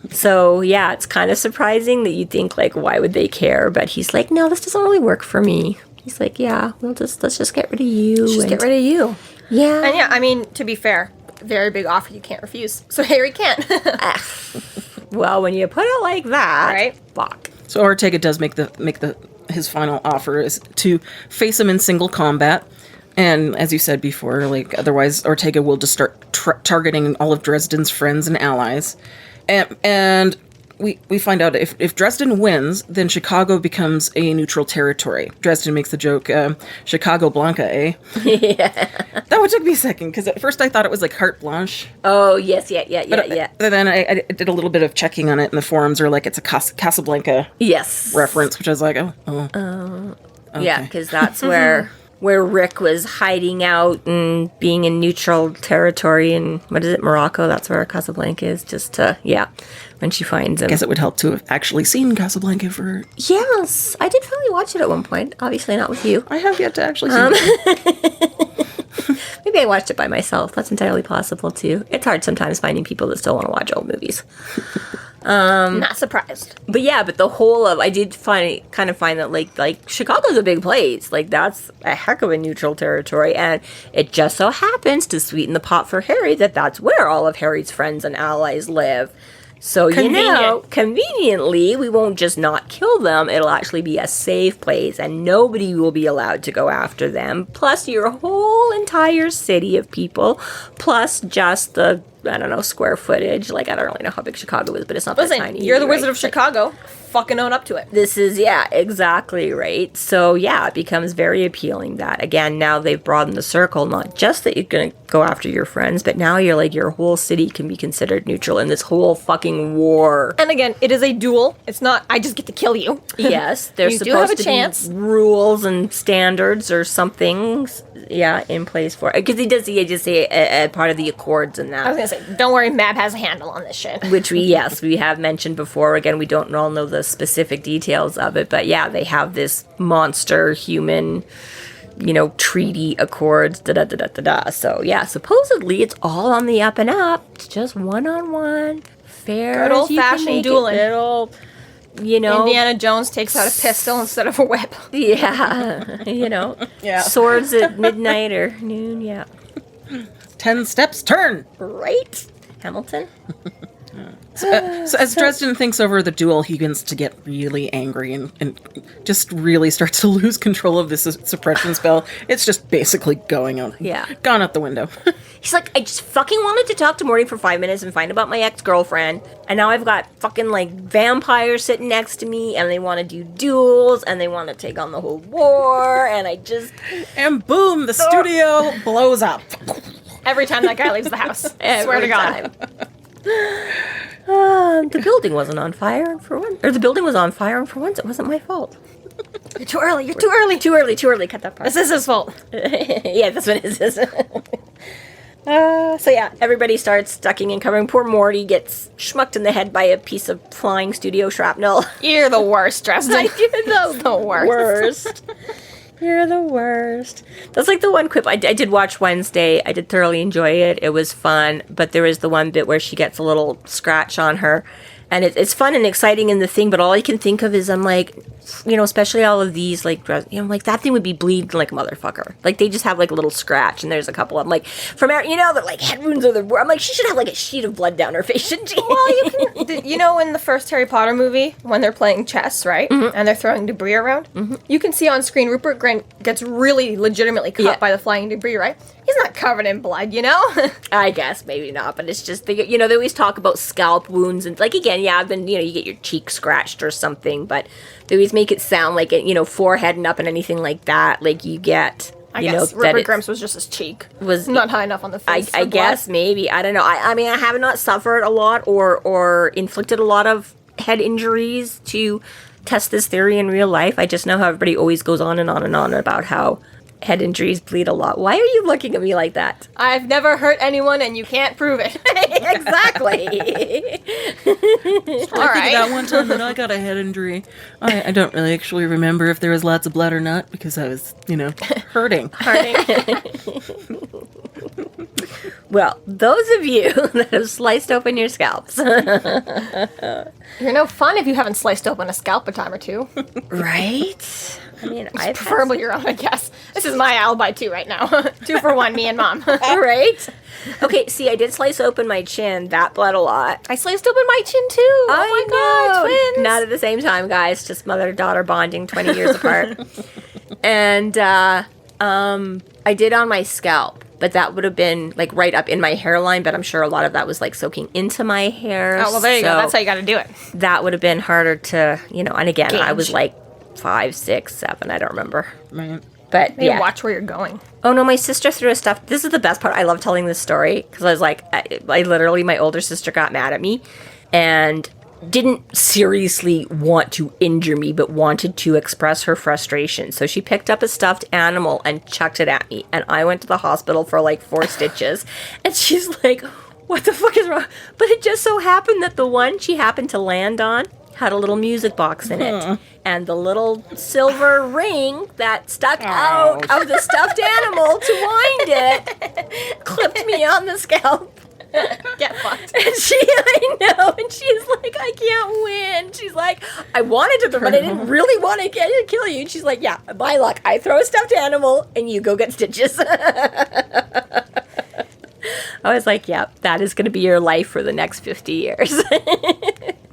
So, yeah, it's kind of surprising that you think, like, why would they care? But he's like, no, this doesn't really work for me. He's like, yeah, let's just get rid of you. Just get rid of you. Yeah. And yeah, I mean, to be fair, very big offer you can't refuse. So Harry can't. Well, when you put it like that, right? Fuck. So Ortega does make his final offer is to face him in single combat. And as you said before, like, otherwise Ortega will just start targeting all of Dresden's friends and allies. And we find out if Dresden wins, then Chicago becomes a neutral territory. Dresden makes the joke, Chicago Blanca, eh? Yeah. That one took me a second, because at first I thought it was like carte blanche. Oh, yes, yeah. But then I did a little bit of checking on it, and the forums are like, it's a Casablanca reference, which I was like, oh. Okay. Yeah, because that's where Rick was hiding out and being in neutral territory in, what is it, Morocco? That's where Casablanca is, just to, when she finds him. I guess it would help to have actually seen Casablanca for... Yes, I did finally watch it at one point. Obviously not with you. I have yet to actually see it. Maybe maybe I watched it by myself. That's entirely possible, too. It's hard sometimes finding people that still want to watch old movies. Not surprised. But yeah, but the whole of, I did find that, like, Chicago's a big place. Like, that's a heck of a neutral territory. And it just so happens to sweeten the pot for Harry that that's where all of Harry's friends and allies live. So, conveniently, we won't just not kill them. It'll actually be a safe place, and nobody will be allowed to go after them. Plus, your whole entire city of people, plus just the, I don't know, square footage. Like, I don't really know how big Chicago is, but it's not that tiny. You're the Wizard of Chicago. Fucking own up to it. This is, yeah, exactly right. So, yeah, it becomes very appealing that, again, now they've broadened the circle. Not just that you're going to go after your friends, but now you're like, your whole city can be considered neutral in this whole fucking war. And again, it is a duel. It's not, I just get to kill you. Yes, there's supposed to be rules and standards or something, yeah, in place for it. Because he just say a part of the accords and that. I was going to say, don't worry, Mab has a handle on this shit. Which we have mentioned before. Again, we don't all know the specific details of it, but yeah, they have this monster human, treaty accords, da-da-da-da-da-da. So yeah, supposedly it's all on the up and up. It's just one-on-one. Fair. Good old-fashioned dueling. Indiana Jones takes out a pistol instead of a whip. Yeah. Yeah. Swords at midnight or noon, yeah. 10 steps, turn! Right? Hamilton? So as Dresden thinks over the duel, he begins to get really angry and just really starts to lose control of this suppression spell. It's just basically gone out the window. He's like, I just fucking wanted to talk to Morty for 5 minutes and find about my ex-girlfriend, and now I've got fucking, like, vampires sitting next to me, and they want to do duels, and they want to take on the whole war, and I just... And boom, the studio blows up. Every time that guy leaves the house. Swear to God. The building wasn't on fire for once. Or the building was on fire, and for once it wasn't my fault. You're too early. You're too early. Too early. Cut that part. This is his fault. Yeah, this one is his. So yeah, everybody starts ducking and covering. Poor Morty gets schmucked in the head by a piece of flying studio shrapnel. You're the worst, Dresden. You're the worst. You're the worst. That's like the one quip I did watch Wednesday. I did thoroughly enjoy it. It was fun. But there is the one bit where she gets a little scratch on her. And it's fun and exciting in the thing, but all I can think of is I'm like, especially all of these, like, like that thing would be bleeding like a motherfucker. Like, they just have like a little scratch, and there's a couple of them, like, from, that like head wounds are the worst. I'm like, she should have like a sheet of blood down her face, shouldn't she? Well, you can, in the first Harry Potter movie, when they're playing chess, right? Mm-hmm. And they're throwing debris around, you can see on screen Rupert Grint gets really legitimately cut by the flying debris, right? He's not covered in blood, I guess, maybe not, but it's just, they always talk about scalp wounds, and, like, again, I've been, you get your cheek scratched or something, but they always make it sound like it, forehead and up and anything like that, like, you get, I guess Rupert Grint's was just his cheek. Was not high enough on the face. I guess, maybe, I don't know. I mean, I have not suffered a lot or inflicted a lot of head injuries to test this theory in real life. I just know how everybody always goes on and on and on about how head injuries bleed a lot. Why are you looking at me like that? I've never hurt anyone, and you can't prove it. Exactly. All right. That one time that I got a head injury, I don't really actually remember if there was lots of blood or not, because I was, hurting. Well, those of you that have sliced open your scalps. You're no fun if you haven't sliced open a scalp a time or two. Right? I mean, I preferably your own, I guess. This is my alibi, too, right now. 2 for 1, me and Mom. Right? Okay, see, I did slice open my chin. That bled a lot. I sliced open my chin, too. Oh, my God, twins. Not at the same time, guys. Just mother-daughter bonding 20 years apart. And I did on my scalp. But that would have been, like, right up in my hairline, but I'm sure a lot of that was, like, soaking into my hair. Oh, well, there you go. That's how you got to do it. That would have been harder to, and again, gauge. I was, like, 5, 6, 7, I don't remember. Right. But, maybe watch where you're going. Oh, no, my sister threw a stuff. This is the best part. I love telling this story, because I was like, I literally, my older sister got mad at me, and didn't seriously want to injure me, but wanted to express her frustration. So she picked up a stuffed animal and chucked it at me. And I went to the hospital for like 4 stitches. And she's like, what the fuck is wrong? But it just so happened that the one she happened to land on had a little music box in it. And the little silver ring that stuck out of the stuffed animal to wind it clipped me on the scalp. Get fucked. And I know, and she's like, I can't win. She's like, I wanted to, but I didn't really want to kill you. And she's like, yeah, my luck. I throw a stuffed animal, and you go get stitches. I was like, yeah, that is going to be your life for the next 50 years.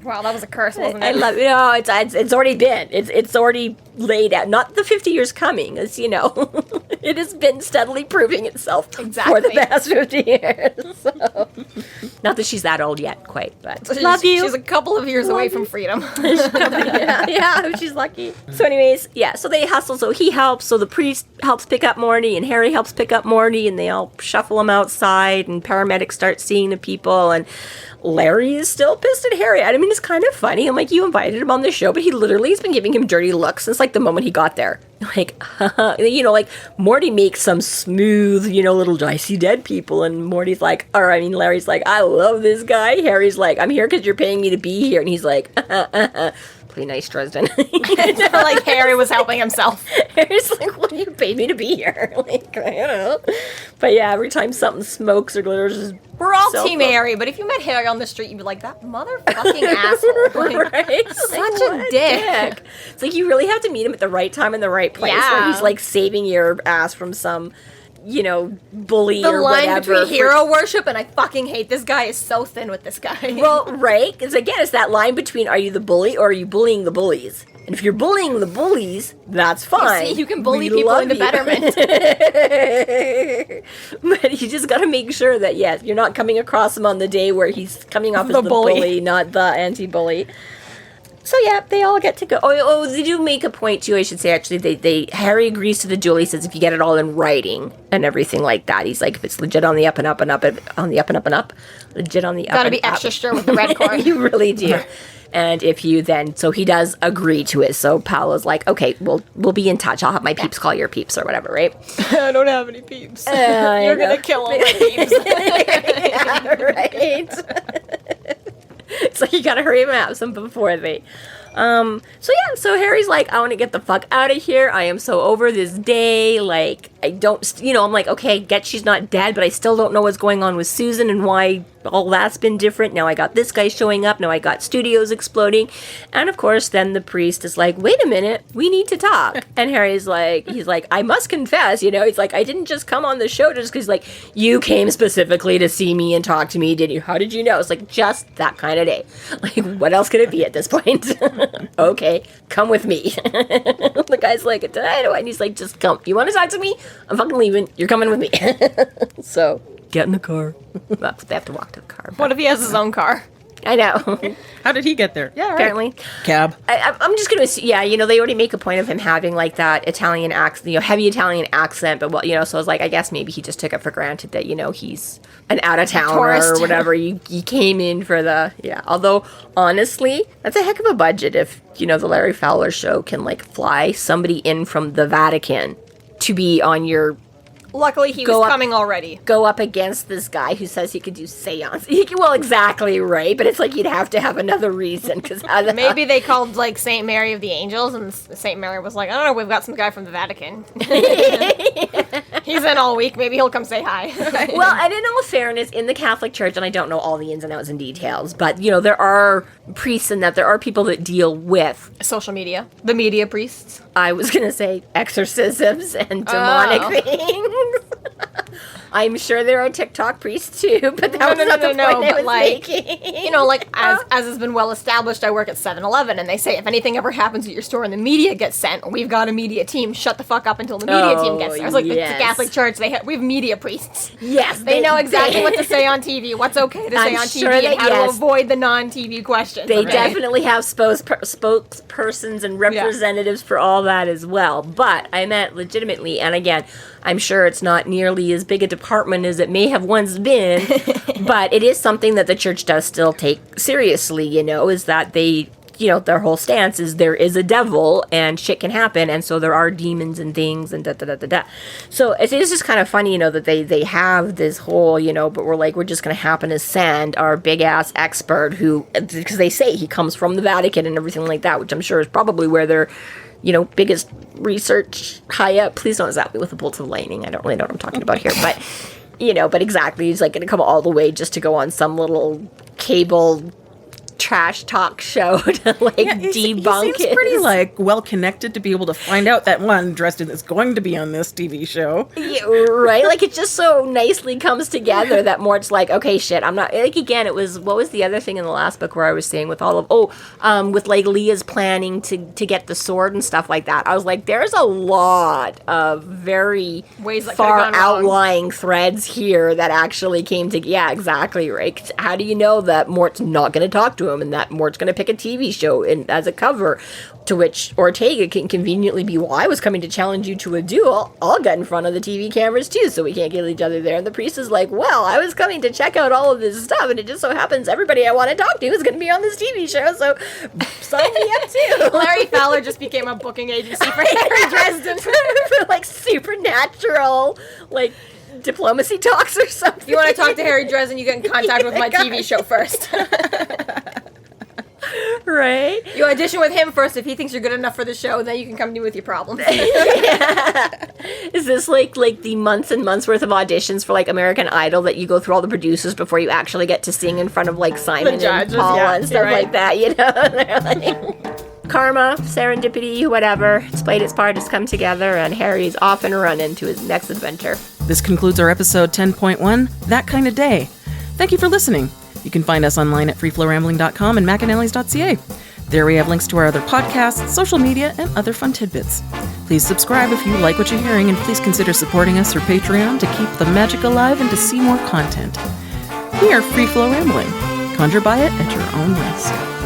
Wow, that was a curse, wasn't it? I love it. No, it's already been. It's already laid out. Not the 50 years coming, as you know. It has been steadily proving itself for the past 50 years. So. Not that she's that old yet, quite, but love you. She's a couple of years away from freedom. yeah, she's lucky. So anyways, yeah, so they hustle. So he helps. So the priest helps pick up Morty, and Harry helps pick up Morty, and they all shuffle him outside, and paramedics start seeing the people, and Larry is still pissed at Harry. I mean, it's kind of funny. I'm like, you invited him on the show, but he literally has been giving him dirty looks since, like, the moment he got there. Like, like, Morty makes some smooth, little, I see dead people, and Morty's like, Larry's like, I love this guy. Harry's like, I'm here because you're paying me to be here. And he's like, play nice, Dresden. Like Harry was helping himself. Harry's like, well, you paid me to be here. Like, I don't know. But yeah, every time something smokes or glitters, we're all Team Harry, but if you met Harry on the street, you'd be like, that motherfucking asshole. Like, right? Such a dick. It's like you really have to meet him at the right time in the right place where he's like saving your ass from some, bully or whatever. The line between hero worship and I fucking hate this guy is so thin with this guy. Well, right? Because again, it's that line between are you the bully or are you bullying the bullies? And if you're bullying the bullies, that's fine. You can bully people into betterment. But you just got to make sure that, yes, you're not coming across him on the day where he's coming off as the bully, not the anti-bully. So yeah, they all get to go. Oh, they do make a point too. I should say actually, Harry agrees to the duel. He says if you get it all in writing and everything like that, he's like if it's legit on the up and up and up on the up and up and up, legit on the up. Gotta be extra sure with the red cord. You really do. And if you then, so he does agree to it. So Paolo's like, okay, we'll be in touch. I'll have my peeps call your peeps or whatever, right? I don't have any peeps. You're gonna kill all my peeps. Yeah, right. So you gotta hurry him out some before they. So Harry's like, I want to get the fuck out of here. I am so over this day. Like, I don't, I'm like, okay, get she's not dead, but I still don't know what's going on with Susan and why all that's been different. Now I got this guy showing up. Now I got studios exploding. And of course, then the priest is like, wait a minute, we need to talk. And Harry's like, I must confess, he's like, I didn't just come on the show just because, like, you came specifically to see me and talk to me, did you? How did you know? It's like, just that kind of day. Like, what else could it be at this point? Okay, come with me. The guy's like, I know. And he's like, just come. You want to talk to me? I'm fucking leaving. You're coming with me. So, get in the car. Well, they have to walk to the car. What if he has his own car? I know. How did he get there? Yeah, right. Apparently. Cab. I'm just going to, they already make a point of him having, like, that Italian accent, heavy Italian accent, but, well, so I was like, I guess maybe he just took it for granted that, he's an out-of-towner or whatever. You came in for the, Although, honestly, that's a heck of a budget if, the Larry Fowler show can, like, fly somebody in from the Vatican to be on your... Luckily, he was coming already. Go up against this guy who says he could do seance. Well, exactly right, but it's like you'd have to have another reason. Cause maybe they called, like, St. Mary of the Angels, and St. Mary was like, I don't know, we've got some guy from the Vatican. He's in all week. Maybe he'll come say hi. Well, and in all fairness, in the Catholic Church, and I don't know all the ins and outs and details, but, there are priests and that there are people that deal with... social media. The media priests. I was going to say exorcisms and demonic things. I'm sure there are TikTok priests too, but that was not the point I was making. As has been well established, I work at 7-Eleven, and they say if anything ever happens at your store and the media gets sent, we've got a media team. Shut the fuck up until the media team gets there. It's like the Catholic Church. We have media priests. Yes, they know exactly what to say on TV, what's okay to say on TV, and how to avoid the non-TV questions. They definitely have spokespersons and representatives for all that as well. But I meant legitimately, and again, I'm sure it's not nearly as big a department as it may have once been, but it is something that the church does still take seriously, is that they, their whole stance is there is a devil and shit can happen, and so there are demons and things and da-da-da-da-da. So it is just kind of funny, that they have this whole, but we're just going to happen to send our big-ass expert who, because they say he comes from the Vatican and everything like that, which I'm sure is probably where they're biggest research high up. Please don't zap me with a bolt of lightning. I don't really know what I'm talking about here, but but exactly, he's like going to come all the way just to go on some little cable trash talk show to He debunk seems pretty well connected to be able to find out that Dresden is going to be on this TV show. Yeah, right? Like, it just so nicely comes together that Mort's like, okay, shit, I'm not, again, what was the other thing in the last book where I was saying with with Leah's planning to get the sword and stuff like that. I was like, there's a lot of very ways that far outlying threads here that actually came to, yeah, exactly, right? How do you know that Mort's not going to talk to him and that Mort's going to pick a TV show as a cover, to which Ortega can conveniently be, well, I was coming to challenge you to a duel. I'll get in front of the TV cameras too, so we can't kill each other there. And the priest is like, well, I was coming to check out all of this stuff, and it just so happens everybody I want to talk to is going to be on this TV show, so sign me up too. Larry Fowler just became a booking agency for Harry Dresden. For supernatural, diplomacy talks or something. If you want to talk to Harry Dresden, you get in contact with my TV show first. Right? You audition with him first if he thinks you're good enough for the show, then you can come to me with your problems. Is this like the months and months worth of auditions for American Idol that you go through all the producers before you actually get to sing in front of Simon judges, and Paula yeah, and stuff like that, They're like, karma, serendipity, whatever. It's played its part, it's come together, and Harry's off and running to his next adventure. This concludes our episode 10.1, That Kind of Day. Thank you for listening. You can find us online at freeflowrambling.com and McAnallys.ca. There we have links to our other podcasts, social media, and other fun tidbits. Please subscribe if you like what you're hearing, and please consider supporting us through Patreon to keep the magic alive and to see more content. We are Free Flow Rambling. Conjure by it at your own risk.